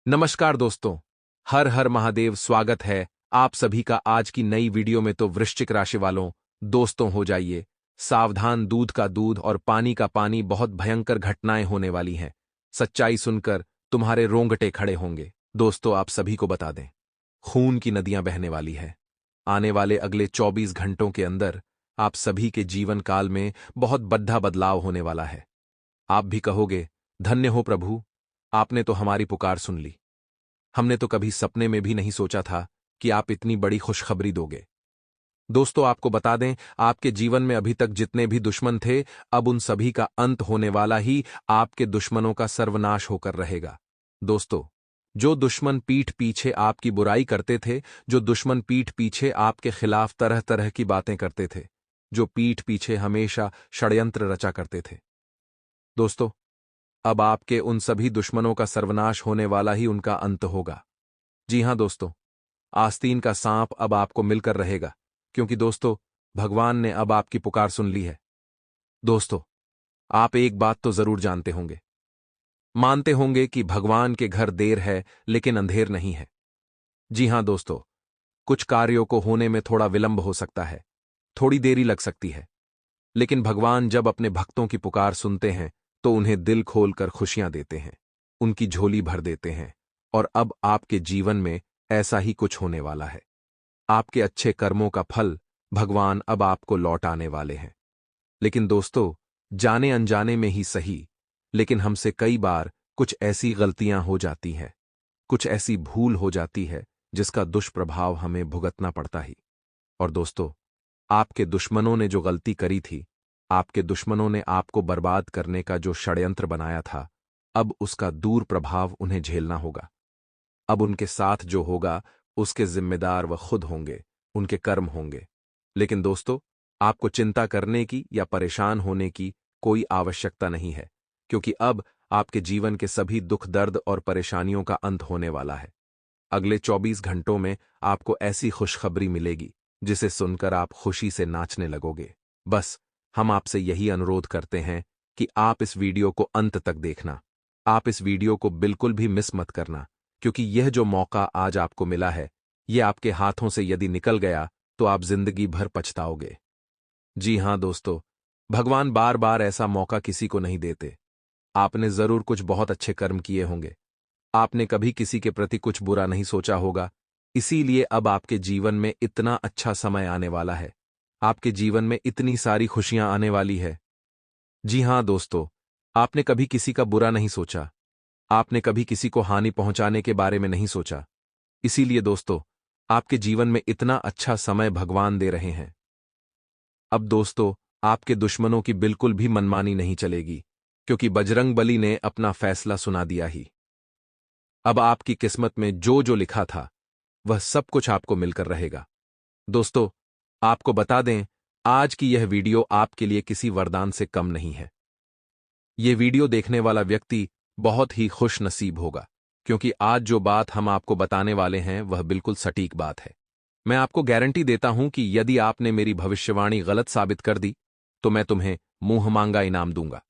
नमस्कार दोस्तों। हर हर महादेव। स्वागत है आप सभी का आज की नई वीडियो में। तो वृश्चिक राशि वालों, दोस्तों हो जाइए सावधान। दूध का दूध और पानी का पानी, बहुत भयंकर घटनाएं होने वाली हैं। सच्चाई सुनकर तुम्हारे रोंगटे खड़े होंगे। दोस्तों, आप सभी को बता दें, खून की नदियां बहने वाली है। आने वाले अगले 24 घंटों के अंदर आप सभी के जीवन काल में बहुत बड़ा बदलाव होने वाला है। आप भी कहोगे, धन्य हो प्रभु, आपने तो हमारी पुकार सुन ली। हमने तो कभी सपने में भी नहीं सोचा था कि आप इतनी बड़ी खुशखबरी दोगे। दोस्तों, आपको बता दें, आपके जीवन में अभी तक जितने भी दुश्मन थे, अब उन सभी का अंत होने वाला ही आपके दुश्मनों का सर्वनाश होकर रहेगा। दोस्तों, जो दुश्मन पीठ पीछे आपकी बुराई करते थे, जो दुश्मन पीठ पीछे आपके खिलाफ तरह तरह की बातें करते थे, जो पीठ पीछे हमेशा षड्यंत्र रचा करते थे, दोस्तों, अब आपके उन सभी दुश्मनों का सर्वनाश होने वाला ही उनका अंत होगा। जी हां दोस्तों, आस्तीन का सांप अब आपको मिलकर रहेगा, क्योंकि दोस्तों, भगवान ने अब आपकी पुकार सुन ली है। दोस्तों, आप एक बात तो जरूर जानते होंगे, मानते होंगे कि भगवान के घर देर है लेकिन अंधेर नहीं है। जी हां दोस्तों, कुछ कार्यों को होने में थोड़ा विलंब हो सकता है, थोड़ी देरी लग सकती है, लेकिन भगवान जब अपने भक्तों की पुकार सुनते हैं तो उन्हें दिल खोलकर खुशियां देते हैं, उनकी झोली भर देते हैं। और अब आपके जीवन में ऐसा ही कुछ होने वाला है। आपके अच्छे कर्मों का फल भगवान अब आपको लौटाने वाले हैं। लेकिन दोस्तों, जाने अनजाने में ही सही, लेकिन हमसे कई बार कुछ ऐसी गलतियां हो जाती हैं, कुछ ऐसी भूल हो जाती है जिसका दुष्प्रभाव हमें भुगतना पड़ता ही। और दोस्तों, आपके दुश्मनों ने जो गलती करी थी, आपके दुश्मनों ने आपको बर्बाद करने का जो षड्यंत्र बनाया था, अब उसका दूर प्रभाव उन्हें झेलना होगा। अब उनके साथ जो होगा उसके जिम्मेदार वह खुद होंगे, उनके कर्म होंगे। लेकिन दोस्तों, आपको चिंता करने की या परेशान होने की कोई आवश्यकता नहीं है, क्योंकि अब आपके जीवन के सभी दुख दर्द और परेशानियों का अंत होने वाला है। अगले 24 घंटों में आपको ऐसी खुशखबरी मिलेगी जिसे सुनकर आप खुशी से नाचने लगोगे। बस हम आपसे यही अनुरोध करते हैं कि आप इस वीडियो को अंत तक देखना। आप इस वीडियो को बिल्कुल भी मिस मत करना, क्योंकि यह जो मौका आज आपको मिला है, यह आपके हाथों से यदि निकल गया तो आप जिंदगी भर पछताओगे। जी हां दोस्तों, भगवान बार बार ऐसा मौका किसी को नहीं देते। आपने जरूर कुछ बहुत अच्छे कर्म किए होंगे, आपने कभी किसी के प्रति कुछ बुरा नहीं सोचा होगा, इसीलिए अब आपके जीवन में इतना अच्छा समय आने वाला है, आपके जीवन में इतनी सारी खुशियां आने वाली है। जी हां दोस्तों, आपने कभी किसी का बुरा नहीं सोचा, आपने कभी किसी को हानि पहुंचाने के बारे में नहीं सोचा, इसीलिए दोस्तों, आपके जीवन में इतना अच्छा समय भगवान दे रहे हैं। अब दोस्तों, आपके दुश्मनों की बिल्कुल भी मनमानी नहीं चलेगी, क्योंकि बजरंगबली ने अपना फैसला सुना दिया ही। अब आपकी किस्मत में जो जो लिखा था, वह सब कुछ आपको मिलकर रहेगा। दोस्तों, आपको बता दें, आज की यह वीडियो आपके लिए किसी वरदान से कम नहीं है। यह वीडियो देखने वाला व्यक्ति बहुत ही खुश नसीब होगा, क्योंकि आज जो बात हम आपको बताने वाले हैं वह बिल्कुल सटीक बात है। मैं आपको गारंटी देता हूं कि यदि आपने मेरी भविष्यवाणी गलत साबित कर दी तो मैं तुम्हें मुंह मांगा इनाम दूंगा।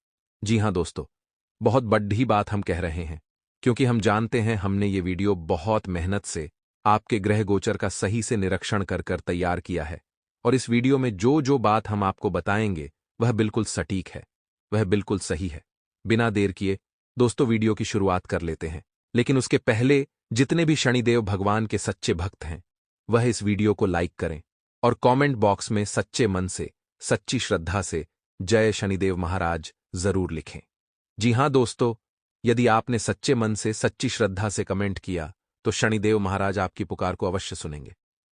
जी हां दोस्तों, बहुत बड़ी बात हम कह रहे हैं, क्योंकि हम जानते हैं हमने ये वीडियो बहुत मेहनत से आपके ग्रह गोचर का सही से निरीक्षण कर कर तैयार किया है। और इस वीडियो में जो जो बात हम आपको बताएंगे वह बिल्कुल सटीक है, वह बिल्कुल सही है। बिना देर किए दोस्तों, वीडियो की शुरुआत कर लेते हैं। लेकिन उसके पहले जितने भी शनिदेव भगवान के सच्चे भक्त हैं, वह इस वीडियो को लाइक करें और कमेंट बॉक्स में सच्चे मन से, सच्ची श्रद्धा से जय शनिदेव महाराज जरूर लिखें। जी हां दोस्तों, यदि आपने सच्चे मन से, सच्ची श्रद्धा से कमेंट किया तो शनिदेव महाराज आपकी पुकार को अवश्य सुनेंगे,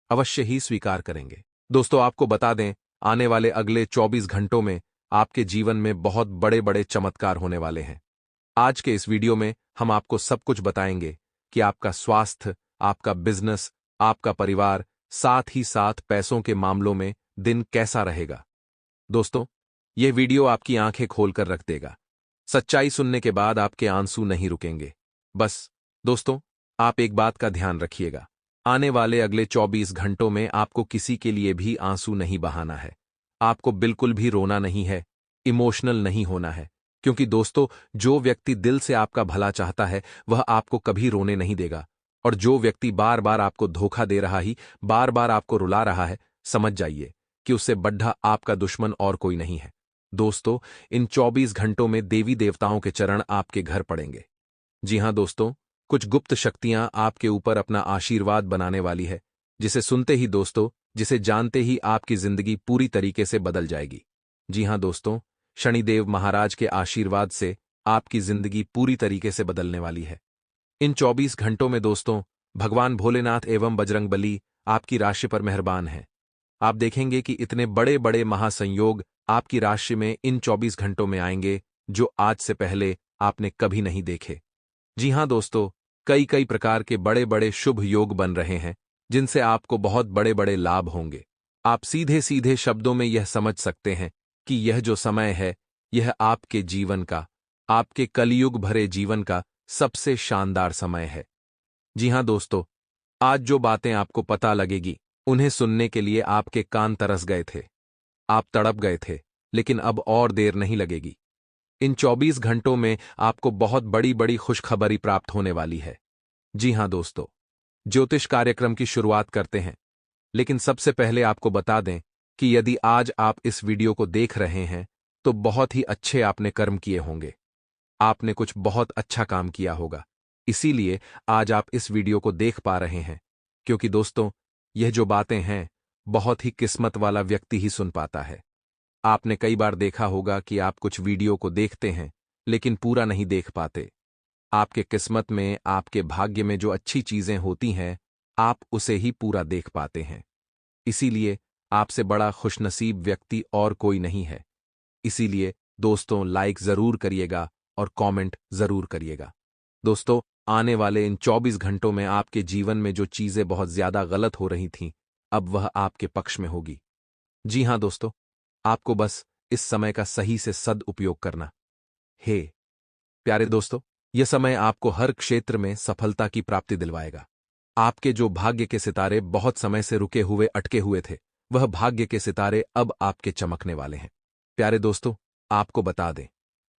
अवश्य ही स्वीकार करेंगे। दोस्तों, आपको बता दें, आने वाले अगले 24 घंटों में आपके जीवन में बहुत बड़े बड़े चमत्कार होने वाले हैं। आज के इस वीडियो में हम आपको सब कुछ बताएंगे कि आपका स्वास्थ्य, आपका बिजनेस, आपका परिवार, साथ ही साथ पैसों के मामलों में दिन कैसा रहेगा। दोस्तों, यह वीडियो आपकी आंखें खोलकर रख देगा। सच्चाई सुनने के बाद आपके आंसू नहीं रुकेंगे। बस दोस्तों, आप एक बात का ध्यान रखिएगा, आने वाले अगले 24 घंटों में आपको किसी के लिए भी आंसू नहीं बहाना है, आपको बिल्कुल भी रोना नहीं है, इमोशनल नहीं होना है, क्योंकि दोस्तों, जो व्यक्ति दिल से आपका भला चाहता है वह आपको कभी रोने नहीं देगा, और जो व्यक्ति बार बार आपको धोखा दे रहा ही, बार बार आपको रुला रहा है, समझ जाइए कि उससे बड्ढा आपका दुश्मन और कोई नहीं है। दोस्तों, इन 24 घंटों में देवी देवताओं के चरण आपके घर पड़ेंगे। जी हां दोस्तों, कुछ गुप्त शक्तियां आपके ऊपर अपना आशीर्वाद बनाने वाली है, जिसे सुनते ही दोस्तों, जिसे जानते ही आपकी जिंदगी पूरी तरीके से बदल जाएगी। जी हां दोस्तों, शनिदेव महाराज के आशीर्वाद से आपकी जिंदगी पूरी तरीके से बदलने वाली है। इन 24 घंटों में दोस्तों, भगवान भोलेनाथ एवं बजरंगबली आपकी राशि पर मेहरबान हैं। आप देखेंगे कि इतने बड़े बड़े महासंयोग आपकी राशि में इन 24 घंटों में आएंगे, जो आज से पहले आपने कभी नहीं देखे। जी हां दोस्तों, कई कई प्रकार के बड़े बड़े शुभ योग बन रहे हैं, जिनसे आपको बहुत बड़े बड़े लाभ होंगे। आप सीधे सीधे शब्दों में यह समझ सकते हैं कि यह जो समय है, यह आपके जीवन का, आपके कलयुग भरे जीवन का सबसे शानदार समय है। जी हां दोस्तों, आज जो बातें आपको पता लगेगी, उन्हें सुनने के लिए आपके कान तरस गए थे, आप तड़प गए थे, लेकिन अब और देर नहीं लगेगी। इन 24 घंटों में आपको बहुत बड़ी बड़ी खुशखबरी प्राप्त होने वाली है। जी हां दोस्तों, ज्योतिष कार्यक्रम की शुरुआत करते हैं, लेकिन सबसे पहले आपको बता दें कि यदि आज आप इस वीडियो को देख रहे हैं, तो बहुत ही अच्छे आपने कर्म किए होंगे। आपने कुछ बहुत अच्छा काम किया होगा, इसीलिए आज आप इस वीडियो को देख पा रहे हैं, क्योंकि दोस्तों, यह जो बातें हैं, बहुत ही किस्मत वाला व्यक्ति ही सुन पाता है। आपने कई बार देखा होगा कि आप कुछ वीडियो को देखते हैं, लेकिन पूरा नहीं देख पाते। आपके किस्मत में, आपके भाग्य में जो अच्छी चीजें होती हैं, आप उसे ही पूरा देख पाते हैं। इसीलिए आपसे बड़ा खुशनसीब व्यक्ति और कोई नहीं है। इसीलिए दोस्तों, लाइक जरूर करिएगा और कमेंट जरूर करिएगा। दोस्तों, आने वाले इन 24 घंटों में आपके जीवन में जो चीजें बहुत ज्यादा गलत हो रही थीं, अब वह आपके पक्ष में होगी। जी हां दोस्तों, आपको बस इस समय का सही से सदुपयोग करना है। प्यारे दोस्तों, यह समय आपको हर क्षेत्र में सफलता की प्राप्ति दिलवाएगा। आपके जो भाग्य के सितारे बहुत समय से रुके हुए, अटके हुए थे, वह भाग्य के सितारे अब आपके चमकने वाले हैं। प्यारे दोस्तों, आपको बता दें,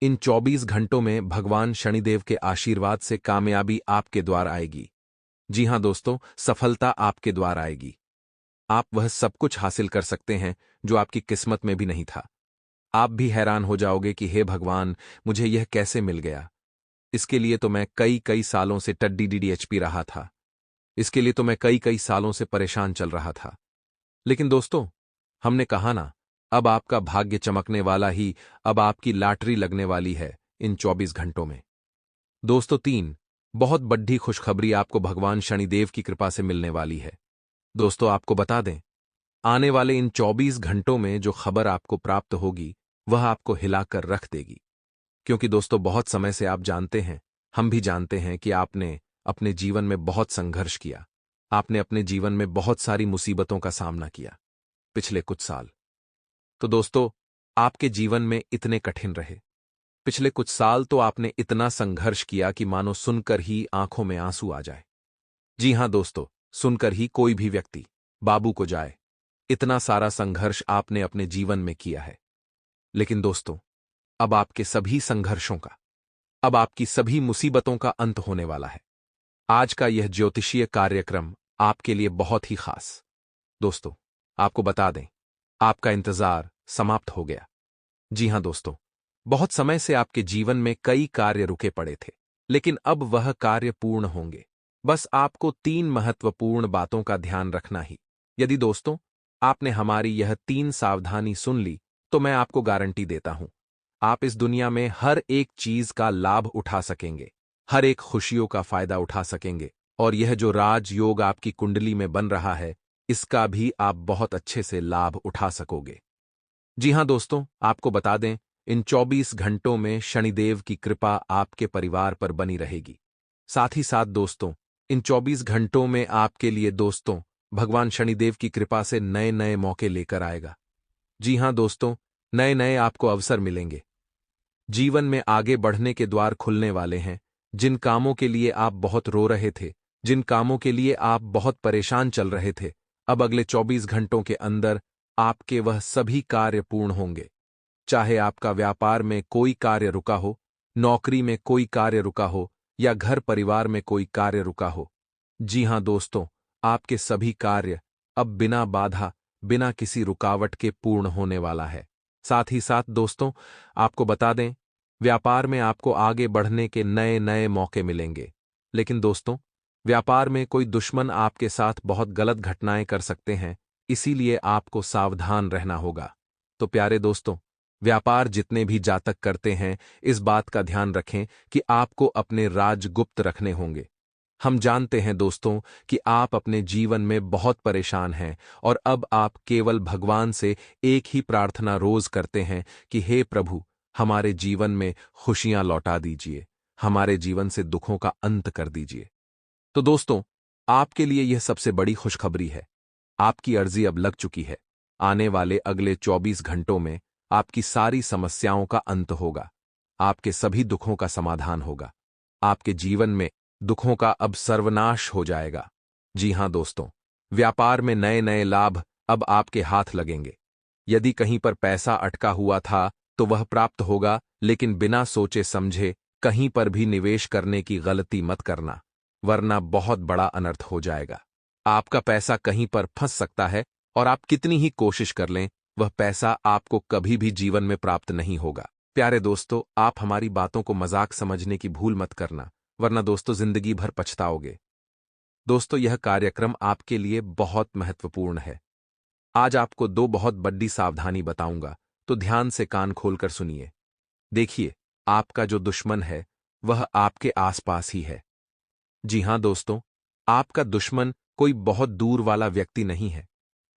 इन 24 घंटों में भगवान शनिदेव के आशीर्वाद से कामयाबी आपके द्वार आएगी। जी हां दोस्तों, सफलता आपके द्वार आएगी। आप वह सब कुछ हासिल कर सकते हैं जो आपकी किस्मत में भी नहीं था। आप भी हैरान हो जाओगे कि हे भगवान, मुझे यह कैसे मिल गया। इसके लिए तो मैं कई कई सालों से टड्डी डीडीएचपी रहा था। इसके लिए तो मैं कई कई सालों से परेशान चल रहा था। लेकिन दोस्तों, हमने कहा ना, अब आपका भाग्य चमकने वाला ही, अब आपकी लॉटरी लगने वाली है इन 24 घंटों में। दोस्तों, 3 बहुत बड़ी खुशखबरी आपको भगवान शनिदेव की कृपा से मिलने वाली है। दोस्तों, आपको बता दें, आने वाले इन 24 घंटों में जो खबर आपको प्राप्त होगी, वह आपको हिलाकर रख देगी। क्योंकि दोस्तों, बहुत समय से आप जानते हैं, हम भी जानते हैं कि आपने अपने जीवन में बहुत संघर्ष किया। आपने अपने जीवन में बहुत सारी मुसीबतों का सामना किया पिछले कुछ साल। तो दोस्तों, आपके जीवन में इतने कठिन रहे। पिछले कुछ साल तो आपने इतना संघर्ष किया कि मानो सुनकर ही आंखों में आंसू आ जाए। जी हां दोस्तों, सुनकर ही कोई भी व्यक्ति बाबू को जाए। इतना सारा संघर्ष आपने अपने जीवन में किया है। लेकिन दोस्तों, अब आपके सभी संघर्षों का, अब आपकी सभी मुसीबतों का अंत होने वाला है। आज का यह ज्योतिषीय कार्यक्रम आपके लिए बहुत ही खास। दोस्तों, आपको बता दें, आपका इंतजार समाप्त हो गया। जी हां दोस्तों, बहुत समय से आपके जीवन में कई कार्य रुके पड़े थे, लेकिन अब वह कार्य पूर्ण होंगे। बस आपको 3 महत्वपूर्ण बातों का ध्यान रखना ही। यदि दोस्तों, आपने हमारी यह 3 सावधानी सुन ली, तो मैं आपको गारंटी देता हूं, आप इस दुनिया में हर एक चीज का लाभ उठा सकेंगे, हर एक खुशियों का फायदा उठा सकेंगे, और यह जो राजयोग आपकी कुंडली में बन रहा है, इसका भी आप बहुत अच्छे से लाभ उठा सकोगे। जी हां दोस्तों, आपको बता दें, इन 24 घंटों में शनिदेव की कृपा आपके परिवार पर बनी रहेगी। साथ ही साथ दोस्तों, इन 24 घंटों में आपके लिए दोस्तों, भगवान शनिदेव की कृपा से नए नए मौके लेकर आएगा। जी हां दोस्तों, नए नए आपको अवसर मिलेंगे। जीवन में आगे बढ़ने के द्वार खुलने वाले हैं। जिन कामों के लिए आप बहुत रो रहे थे, जिन कामों के लिए आप बहुत परेशान चल रहे थे, अब अगले 24 घंटों के अंदर आपके वह सभी कार्य पूर्ण होंगे। चाहे आपका व्यापार में कोई कार्य रुका हो, नौकरी में कोई कार्य रुका हो या घर परिवार में कोई कार्य रुका हो। जी हां दोस्तों, आपके सभी कार्य अब बिना बाधा, बिना किसी रुकावट के पूर्ण होने वाला है। साथ ही साथ दोस्तों, आपको बता दें, व्यापार में आपको आगे बढ़ने के नए नए मौके मिलेंगे। लेकिन दोस्तों, व्यापार में कोई दुश्मन आपके साथ बहुत गलत घटनाएं कर सकते हैं, इसीलिए आपको सावधान रहना होगा। तो प्यारे दोस्तों, व्यापार जितने भी जातक करते हैं, इस बात का ध्यान रखें कि आपको अपने राज गुप्त रखने होंगे। हम जानते हैं दोस्तों कि आप अपने जीवन में बहुत परेशान हैं और अब आप केवल भगवान से एक ही प्रार्थना रोज करते हैं कि हे प्रभु, हमारे जीवन में खुशियां लौटा दीजिए, हमारे जीवन से दुखों का अंत कर दीजिए। तो दोस्तों, आपके लिए यह सबसे बड़ी खुशखबरी है। आपकी अर्जी अब लग चुकी है। आने वाले अगले 24 घंटों में आपकी सारी समस्याओं का अंत होगा। आपके सभी दुखों का समाधान होगा। आपके जीवन में दुखों का अब सर्वनाश हो जाएगा। जी हां दोस्तों, व्यापार में नए नए लाभ अब आपके हाथ लगेंगे। यदि कहीं पर पैसा अटका हुआ था तो वह प्राप्त होगा, लेकिन बिना सोचे समझे कहीं पर भी निवेश करने की गलती मत करना, वरना बहुत बड़ा अनर्थ हो जाएगा। आपका पैसा कहीं पर फंस सकता है और आप कितनी ही कोशिश कर लें, वह पैसा आपको कभी भी जीवन में प्राप्त नहीं होगा। प्यारे दोस्तों, आप हमारी बातों को मजाक समझने की भूल मत करना, वरना दोस्तों जिंदगी भर पछताओगे। दोस्तों, यह कार्यक्रम आपके लिए बहुत महत्वपूर्ण है। आज आपको दो बहुत बड़ी सावधानी बताऊंगा, तो ध्यान से कान खोलकर सुनिए। देखिए, आपका जो दुश्मन है वह आपके आसपास ही है। जी हां दोस्तों, आपका दुश्मन कोई बहुत दूर वाला व्यक्ति नहीं है।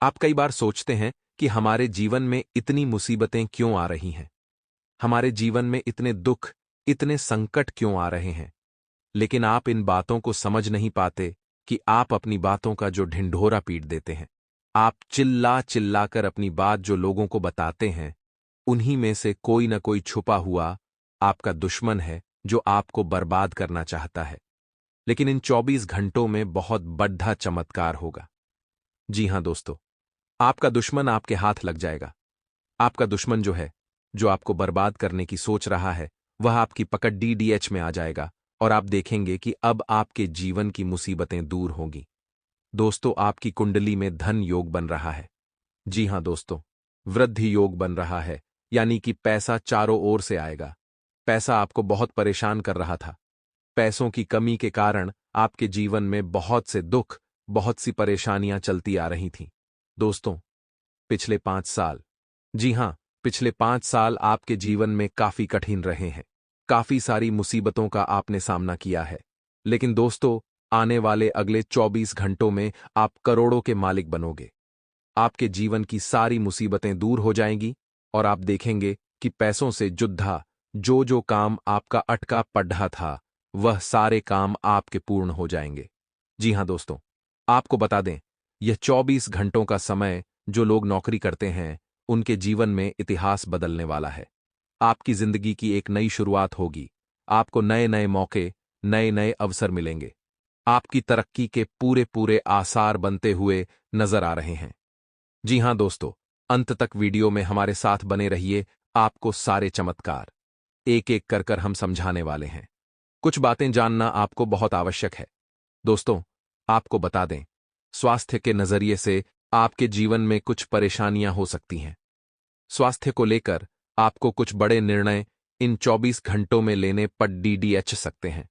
आप कई बार सोचते हैं कि हमारे जीवन में इतनी मुसीबतें क्यों आ रही हैं, हमारे जीवन में इतने दुख, इतने संकट क्यों आ रहे हैं। लेकिन आप इन बातों को समझ नहीं पाते कि आप अपनी बातों का जो ढिंढोरा पीट देते हैं। आप चिल्ला चिल्लाकर अपनी बात जो लोगों को बताते हैं, उन्हीं में से कोई न कोई छुपा हुआ आपका दुश्मन है जो आपको बर्बाद करना चाहता है। लेकिन इन 24 घंटों में बहुत बड़ा चमत्कार होगा। जी हां दोस्तों, आपका दुश्मन आपके हाथ लग जाएगा। आपका दुश्मन जो है, जो आपको बर्बाद करने की सोच रहा है, वह आपकी पकड़ DDH में आ जाएगा और आप देखेंगे कि अब आपके जीवन की मुसीबतें दूर होंगी। दोस्तों, आपकी कुंडली में धन योग बन रहा है। जी हां दोस्तों, वृद्धि योग बन रहा है, यानी कि पैसा चारों ओर से आएगा। पैसा आपको बहुत परेशान कर रहा था। पैसों की कमी के कारण आपके जीवन में बहुत से दुख, बहुत सी परेशानियां चलती आ रही थीं। दोस्तों, पिछले 5 साल, जी हां, पिछले 5 साल आपके जीवन में काफी कठिन रहे हैं। काफी सारी मुसीबतों का आपने सामना किया है। लेकिन दोस्तों, आने वाले अगले 24 घंटों में आप करोड़ों के मालिक बनोगे। आपके जीवन की सारी मुसीबतें दूर हो जाएंगी और आप देखेंगे कि पैसों से जुद्धा जो जो काम आपका अटका पड़ा था, वह सारे काम आपके पूर्ण हो जाएंगे। जी हां दोस्तों, आपको बता दें, यह 24 घंटों का समय जो लोग नौकरी करते हैं, उनके जीवन में इतिहास बदलने वाला है। आपकी जिंदगी की एक नई शुरुआत होगी। आपको नए नए मौके, नए नए अवसर मिलेंगे। आपकी तरक्की के पूरे पूरे आसार बनते हुए नजर आ रहे हैं। जी हां दोस्तों, अंत तक वीडियो में हमारे साथ बने रहिए। आपको सारे चमत्कार एक एक कर कर हम समझाने वाले हैं। कुछ बातें जानना आपको बहुत आवश्यक है। दोस्तों, आपको बता दें, स्वास्थ्य के नजरिए से आपके जीवन में कुछ परेशानियां हो सकती हैं। स्वास्थ्य को लेकर आपको कुछ बड़े निर्णय इन 24 घंटों में लेने पड़ DDH सकते हैं।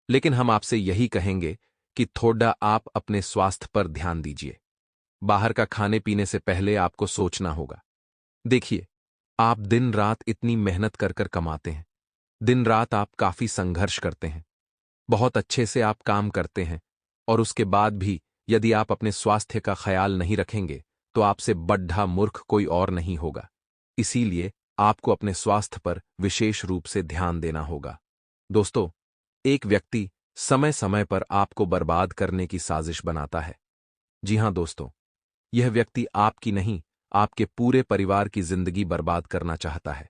लेकिन हम आपसे यही कहेंगे कि थोड़ा आप अपने स्वास्थ्य पर ध्यान दीजिए। बाहर का खाने पीने से पहले आपको सोचना होगा। देखिए, आप दिन रात इतनी मेहनत कर कर कमाते हैं। दिन रात आप काफी संघर्ष करते हैं। बहुत अच्छे से आप काम करते हैं और उसके बाद भी यदि आप अपने स्वास्थ्य का ख्याल नहीं रखेंगे तो आपसे बड्ढा मूर्ख कोई और नहीं होगा। इसीलिए आपको अपने स्वास्थ्य पर विशेष रूप से ध्यान देना होगा। दोस्तों, एक व्यक्ति समय समय पर आपको बर्बाद करने की साजिश बनाता है। जी हां दोस्तों, यह व्यक्ति आपकी नहीं, आपके पूरे परिवार की जिंदगी बर्बाद करना चाहता है।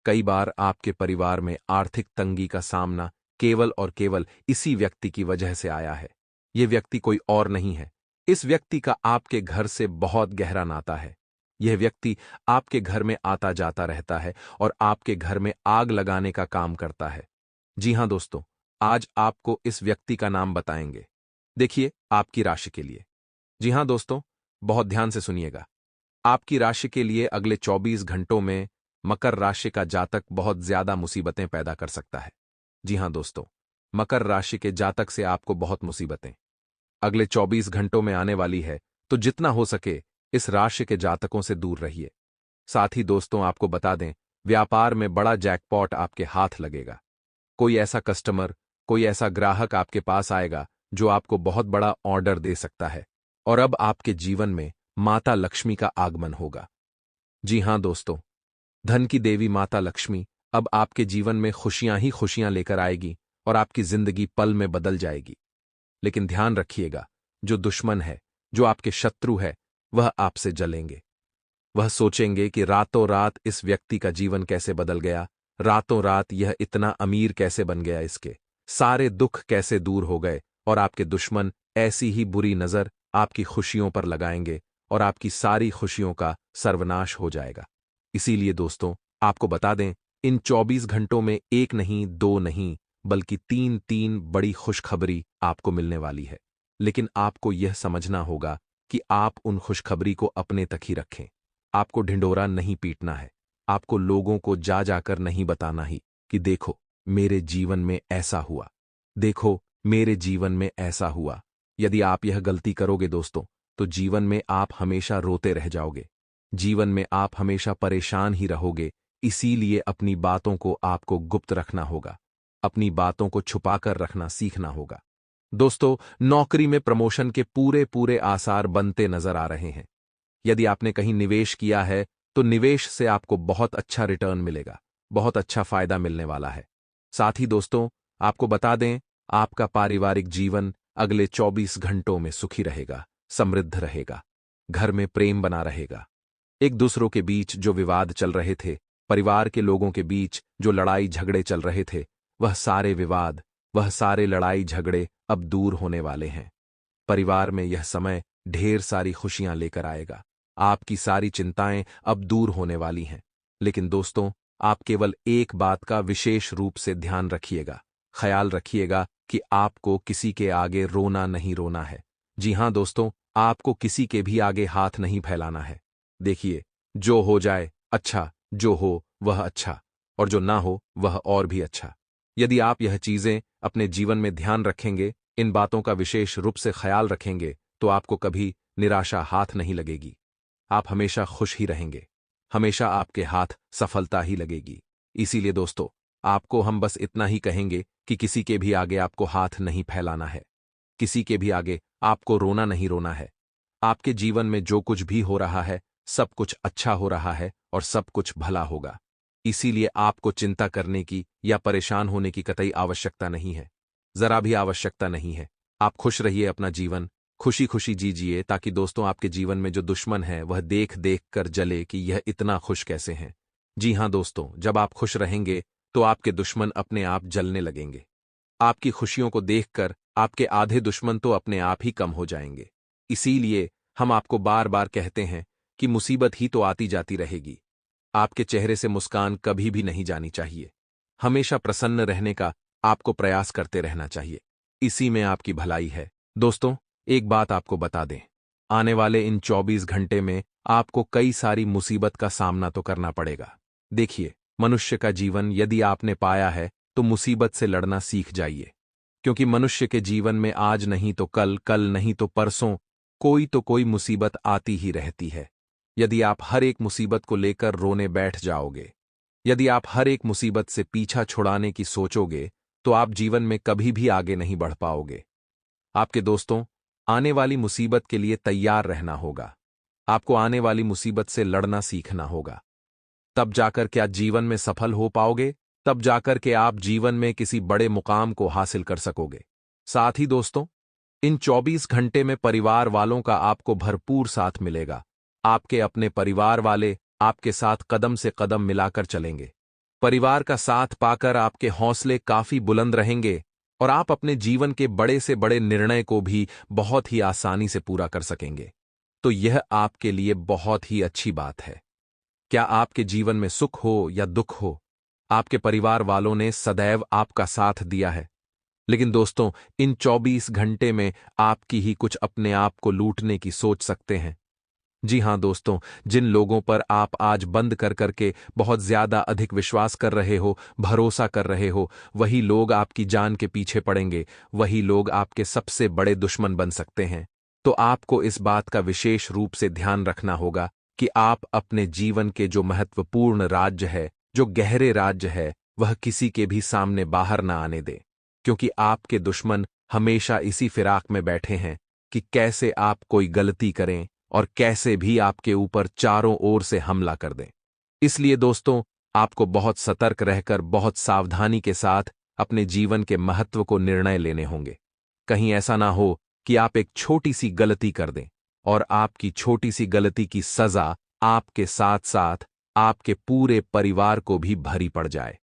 कई बार आपके परिवार में आर्थिक तंगी का सामना केवल और केवल इसी व्यक्ति की वजह से आया है। यह व्यक्ति कोई और नहीं है। इस व्यक्ति का आपके घर से बहुत गहरा नाता है। यह व्यक्ति आपके घर में आता जाता रहता है और आपके घर में आग लगाने का काम करता है। जी हां दोस्तों, आज आपको इस व्यक्ति का नाम बताएंगे। देखिए, आपकी राशि के लिए। जी हां दोस्तों, बहुत ध्यान से सुनिएगा। आपकी राशि के लिए अगले 24 घंटों में मकर राशि का जातक बहुत ज्यादा मुसीबतें पैदा कर सकता है। जी हां दोस्तों, मकर राशि के जातक से आपको बहुत मुसीबतें अगले 24 घंटों में आने वाली है, तो जितना हो सके इस राशि के जातकों से दूर रहिए। साथ ही दोस्तों, आपको बता दें, व्यापार में बड़ा जैकपॉट आपके हाथ लगेगा। कोई ऐसा कस्टमर, कोई ऐसा ग्राहक आपके पास आएगा जो आपको बहुत बड़ा ऑर्डर दे सकता है और अब आपके जीवन में माता लक्ष्मी का आगमन होगा। जी हां दोस्तों, धन की देवी माता लक्ष्मी अब आपके जीवन में खुशियां ही खुशियां लेकर आएगी और आपकी जिंदगी पल में बदल जाएगी। लेकिन ध्यान रखिएगा, जो दुश्मन है, जो आपके शत्रु है, वह आपसे जलेंगे। वह सोचेंगे कि रातों रात इस व्यक्ति का जीवन कैसे बदल गया, रातों रात यह इतना अमीर कैसे बन गया, इसके सारे दुख कैसे दूर हो गए, और आपके दुश्मन ऐसी ही बुरी नजर आपकी खुशियों पर लगाएंगे और आपकी सारी खुशियों का सर्वनाश हो जाएगा। इसीलिए दोस्तों, आपको बता दें, इन 24 घंटों में एक नहीं, दो नहीं, बल्कि तीन तीन बड़ी खुशखबरी आपको मिलने वाली है। लेकिन आपको यह समझना होगा कि आप उन खुशखबरी को अपने तक ही रखें। आपको ढिंढोरा नहीं पीटना है। आपको लोगों को जा जाकर नहीं बताना ही कि देखो मेरे जीवन में ऐसा हुआ, देखो मेरे जीवन में ऐसा हुआ। यदि आप यह गलती करोगे दोस्तों, तो जीवन में आप हमेशा रोते रह जाओगे। जीवन में आप हमेशा परेशान ही रहोगे। इसीलिए अपनी बातों को आपको गुप्त रखना होगा। अपनी बातों को छुपाकर रखना सीखना होगा। दोस्तों, नौकरी में प्रमोशन के पूरे पूरे आसार बनते नजर आ रहे हैं। यदि आपने कहीं निवेश किया है, तो निवेश से आपको बहुत अच्छा रिटर्न मिलेगा, बहुत अच्छा फायदा मिलने वाला है। साथ ही दोस्तों, आपको बता दें, आपका पारिवारिक जीवन अगले 24 घंटों में सुखी रहेगा, समृद्ध रहेगा। घर में प्रेम बना रहेगा। एक दूसरों के बीच जो विवाद चल रहे थे, परिवार के लोगों के बीच जो लड़ाई झगड़े चल रहे थे, वह सारे विवाद, वह सारे लड़ाई झगड़े अब दूर होने वाले हैं। परिवार में यह समय ढेर सारी खुशियां लेकर आएगा। आपकी सारी चिंताएं अब दूर होने वाली हैं। लेकिन दोस्तों, आप केवल एक बात का विशेष रूप से ध्यान रखिएगा, ख्याल रखिएगा कि आपको किसी के आगे रोना नहीं रोना है। जी हां दोस्तों, आपको किसी के भी आगे हाथ नहीं फैलाना है। देखिए, जो हो जाए अच्छा, जो हो वह अच्छा, और जो ना हो वह और भी अच्छा। यदि आप यह चीजें अपने जीवन में ध्यान रखेंगे, इन बातों का विशेष रूप से ख्याल रखेंगे, तो आपको कभी निराशा हाथ नहीं लगेगी। आप हमेशा खुश ही रहेंगे। हमेशा आपके हाथ सफलता ही लगेगी। इसीलिए दोस्तों, आपको हम बस इतना ही कहेंगे कि किसी के भी आगे आपको हाथ नहीं फैलाना है। किसी के भी आगे आपको रोना नहीं रोना है। आपके जीवन में जो कुछ भी हो रहा है, सब कुछ अच्छा हो रहा है और सब कुछ भला होगा। इसीलिए आपको चिंता करने की या परेशान होने की कतई आवश्यकता नहीं है। जरा भी आवश्यकता नहीं है। आप खुश रहिए, अपना जीवन खुशी खुशी जीजिए, ताकि दोस्तों आपके जीवन में जो दुश्मन है वह देख देख कर जले कि यह इतना खुश कैसे हैं। जी हां दोस्तों, जब आप खुश रहेंगे तो आपके दुश्मन अपने आप जलने लगेंगे। आपकी खुशियों को देखकर आपके आधे दुश्मन तो अपने आप ही कम हो जाएंगे। इसीलिए हम आपको बार बार कहते हैं कि मुसीबत ही तो आती जाती रहेगी। आपके चेहरे से मुस्कान कभी भी नहीं जानी चाहिए। हमेशा प्रसन्न रहने का आपको प्रयास करते रहना चाहिए। इसी में आपकी भलाई है। दोस्तों, एक बात आपको बता दें, आने वाले इन 24 घंटे में आपको कई सारी मुसीबत का सामना तो करना पड़ेगा। देखिए, मनुष्य का जीवन यदि आपने पाया है, तो मुसीबत से लड़ना सीख जाइए। क्योंकि मनुष्य के जीवन में आज नहीं तो कल, कल नहीं तो परसों, कोई तो कोई मुसीबत आती ही रहती है। यदि आप हर एक मुसीबत को लेकर रोने बैठ जाओगे, यदि आप हर एक मुसीबत से पीछा छुड़ाने की सोचोगे, तो आप जीवन में कभी भी आगे नहीं बढ़ पाओगे। आपके दोस्तों, आने वाली मुसीबत के लिए तैयार रहना होगा। आपको आने वाली मुसीबत से लड़ना सीखना होगा। तब जाकर क्या जीवन में सफल हो पाओगे, तब जाकर के आप जीवन में किसी बड़े मुकाम को हासिल कर सकोगे। साथ ही दोस्तों, इन 24 घंटे में परिवार वालों का आपको भरपूर साथ मिलेगा। आपके अपने परिवार वाले आपके साथ कदम से कदम मिलाकर चलेंगे। परिवार का साथ पाकर आपके हौसले काफी बुलंद रहेंगे और आप अपने जीवन के बड़े से बड़े निर्णय को भी बहुत ही आसानी से पूरा कर सकेंगे। तो यह आपके लिए बहुत ही अच्छी बात है। क्या आपके जीवन में सुख हो या दुख हो, आपके परिवार वालों ने सदैव आपका साथ दिया है। लेकिन दोस्तों, इन 24 घंटे में आपकी ही कुछ अपने आप को लूटने की सोच सकते हैं। जी हां दोस्तों, जिन लोगों पर आप आज बंद कर करके बहुत ज्यादा अधिक विश्वास कर रहे हो, भरोसा कर रहे हो, वही लोग आपकी जान के पीछे पड़ेंगे, वही लोग आपके सबसे बड़े दुश्मन बन सकते हैं। तो आपको इस बात का विशेष रूप से ध्यान रखना होगा कि आप अपने जीवन के जो महत्वपूर्ण राज्य है, जो गहरे राज्य है, वह किसी के भी सामने बाहर ना आने दें, क्योंकि आपके दुश्मन हमेशा इसी फिराक में बैठे हैं कि कैसे आप कोई गलती करें और कैसे भी आपके ऊपर चारों ओर से हमला कर दें। इसलिए दोस्तों, आपको बहुत सतर्क रहकर बहुत सावधानी के साथ अपने जीवन के महत्व को निर्णय लेने होंगे। कहीं ऐसा ना हो कि आप एक छोटी सी गलती कर दें और आपकी छोटी सी गलती की सजा आपके साथ साथ आपके पूरे परिवार को भी भरी पड़ जाए।